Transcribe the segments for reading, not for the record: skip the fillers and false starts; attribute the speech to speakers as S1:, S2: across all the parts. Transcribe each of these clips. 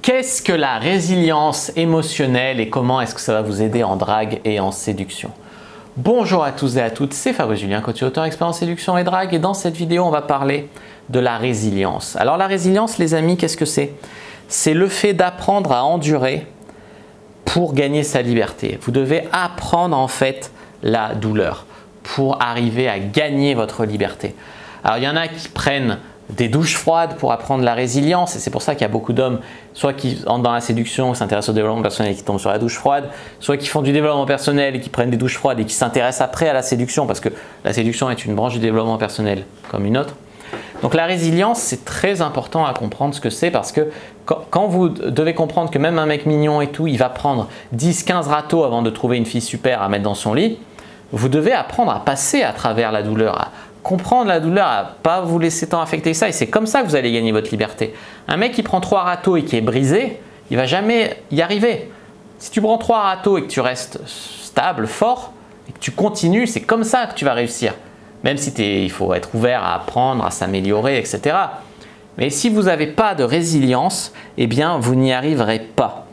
S1: Qu'est-ce que la résilience émotionnelle et comment est-ce que ça va vous aider en drague et en séduction? Bonjour à tous et à toutes, c'est Fabrice Julien, coach et auteur expert en séduction et drague, et dans cette vidéo on va parler de la résilience. Alors la résilience, les amis, qu'est-ce que c'est? C'est le fait d'apprendre à endurer pour gagner sa liberté. Vous devez apprendre en fait la douleur pour arriver à gagner votre liberté. Alors il y en a qui prennent des douches froides pour apprendre la résilience, et c'est pour ça qu'il y a beaucoup d'hommes soit qui entrent dans la séduction, qui s'intéressent au développement personnel et qui tombent sur la douche froide, soit qui font du développement personnel et qui prennent des douches froides et qui s'intéressent après à la séduction, parce que la séduction est une branche du développement personnel comme une autre. Donc la résilience, c'est très important à comprendre ce que c'est, parce que quand vous devez comprendre que même un mec mignon et tout, il va prendre 10-15 râteaux avant de trouver une fille super à mettre dans son lit, vous devez apprendre à passer à travers la douleur, à comprendre la douleur, à ne pas vous laisser tant affecter ça, et c'est comme ça que vous allez gagner votre liberté. Un mec qui prend 3 râteaux et qui est brisé, il ne va jamais y arriver. Si tu prends 3 râteaux et que tu restes stable, fort, et que tu continues, c'est comme ça que tu vas réussir. Même si il faut être ouvert à apprendre, à s'améliorer, etc. Mais si vous n'avez pas de résilience, eh bien vous n'y arriverez pas.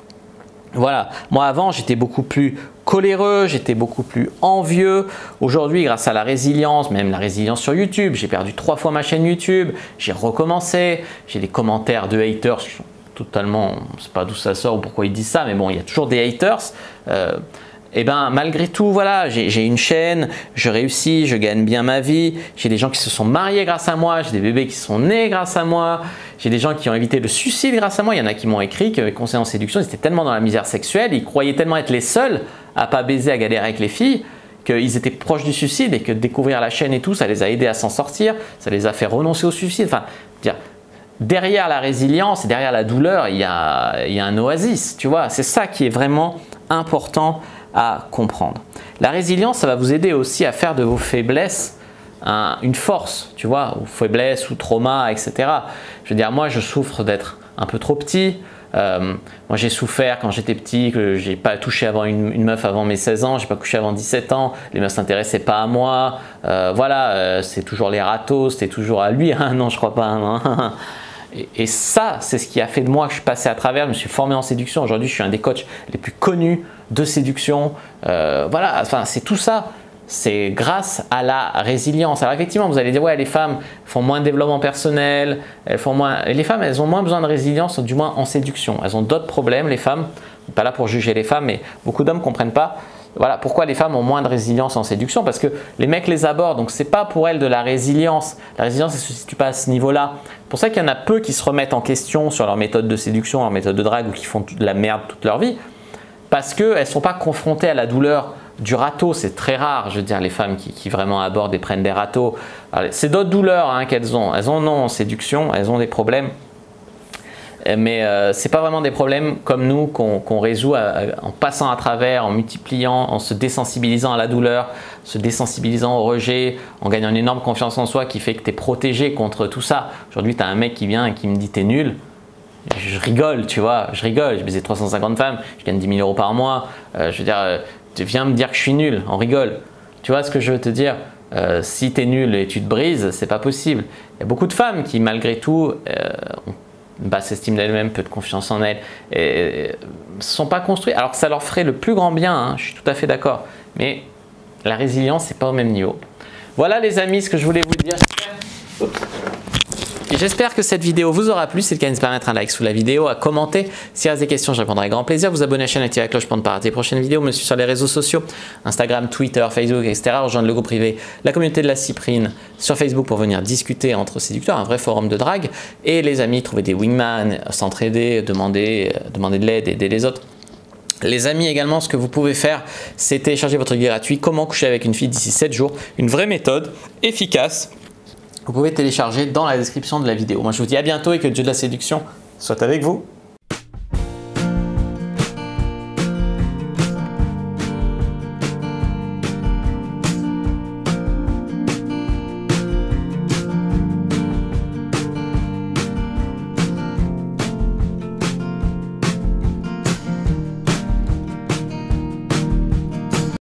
S1: Voilà, moi avant j'étais beaucoup plus coléreux, j'étais beaucoup plus envieux. Aujourd'hui, grâce à la résilience, même la résilience sur YouTube, j'ai perdu 3 fois ma chaîne YouTube, j'ai recommencé, j'ai des commentaires de haters qui sont totalement, je ne sais pas d'où ça sort ou pourquoi ils disent ça, mais bon, il y a toujours des haters. Et ben malgré tout, voilà, j'ai une chaîne, je réussis, je gagne bien ma vie, j'ai des gens qui se sont mariés grâce à moi, j'ai des bébés qui sont nés grâce à moi, j'ai des gens qui ont évité le suicide grâce à moi. Il y en a qui m'ont écrit que conseillers en séduction, ils étaient tellement dans la misère sexuelle, ils croyaient tellement être les seuls à pas baiser, à galérer avec les filles, qu'ils étaient proches du suicide, et que découvrir la chaîne et tout, ça les a aidés à s'en sortir, ça les a fait renoncer au suicide. Enfin, derrière la résilience, derrière la douleur, il y a un oasis, tu vois. C'est ça qui est vraiment important à comprendre. La résilience, ça va vous aider aussi à faire de vos faiblesses une force, tu vois, ou faiblesse ou trauma, etc. Je veux dire, moi, je souffre d'être un peu trop petit. Moi, j'ai souffert quand j'étais petit, que j'ai pas touché avant une meuf avant mes 16 ans, j'ai pas couché avant 17 ans, les meufs s'intéressaient pas à moi. Voilà, c'est toujours les râteaux, c'était toujours à lui. Non, je crois pas. Hein. Et ça, c'est ce qui a fait de moi que je suis passé à travers. Je me suis formé en séduction. Aujourd'hui, je suis un des coachs les plus connus de séduction. Voilà, enfin, c'est tout ça. C'est grâce à la résilience. Alors effectivement, vous allez dire, ouais, les femmes font moins de développement personnel, les femmes, elles ont moins besoin de résilience, du moins en séduction. Elles ont d'autres problèmes, les femmes. Je ne suis pas là pour juger les femmes, mais beaucoup d'hommes ne comprennent pas. Voilà, pourquoi les femmes ont moins de résilience en séduction, parce que les mecs les abordent, donc c'est pas pour elles de la résilience. La résilience, elle se situe pas à ce niveau-là. C'est pour ça qu'il y en a peu qui se remettent en question sur leur méthode de séduction, leur méthode de drague, ou qui font de la merde toute leur vie, parce qu'elles ne sont pas confrontées à la douleur du râteau. C'est très rare, je veux dire, les femmes qui vraiment abordent et prennent des râteaux. C'est d'autres douleurs hein, qu'elles ont. Elles en ont en séduction, elles ont des problèmes. Mais ce n'est pas vraiment des problèmes comme nous qu'on résout en passant à travers, en multipliant, en se désensibilisant à la douleur, se désensibilisant au rejet, en gagnant une énorme confiance en soi qui fait que tu es protégé contre tout ça. Aujourd'hui, tu as un mec qui vient et qui me dit « t'es nul ». Je rigole, tu vois, je rigole. J'ai baisé 350 femmes, je gagne 10 000 € par mois. Je veux dire, tu viens me dire que je suis nul, on rigole. Tu vois ce que je veux te dire? Si tu es nul et tu te brises, c'est pas possible. Il y a beaucoup de femmes qui, malgré tout, ont une basse estime d'elles-mêmes, peu de confiance en elles, et ne sont pas construites. Alors que ça leur ferait le plus grand bien, hein, je suis tout à fait d'accord. Mais la résilience, c'est pas au même niveau. Voilà les amis, ce que je voulais vous dire. J'espère que cette vidéo vous aura plu. Si c'est le cas, n'hésitez pas à mettre un like sous la vidéo, à commenter. S'il reste des questions, je répondrai avec grand plaisir. Vous abonner à la chaîne, activer la cloche pour ne pas rater les prochaines vidéos. Me suivre sur les réseaux sociaux, Instagram, Twitter, Facebook, etc. Rejoindre le groupe privé, la communauté de la Cyprine sur Facebook pour venir discuter entre séducteurs, un vrai forum de drague. Et les amis, trouver des wingman, s'entraider, demander de l'aide, aider les autres. Les amis, également, ce que vous pouvez faire, c'est télécharger votre guide gratuit « Comment coucher avec une fille d'ici 7 jours ». Une vraie méthode efficace. Vous pouvez télécharger dans la description de la vidéo. Moi, je vous dis à bientôt et que le Dieu de la séduction soit avec vous.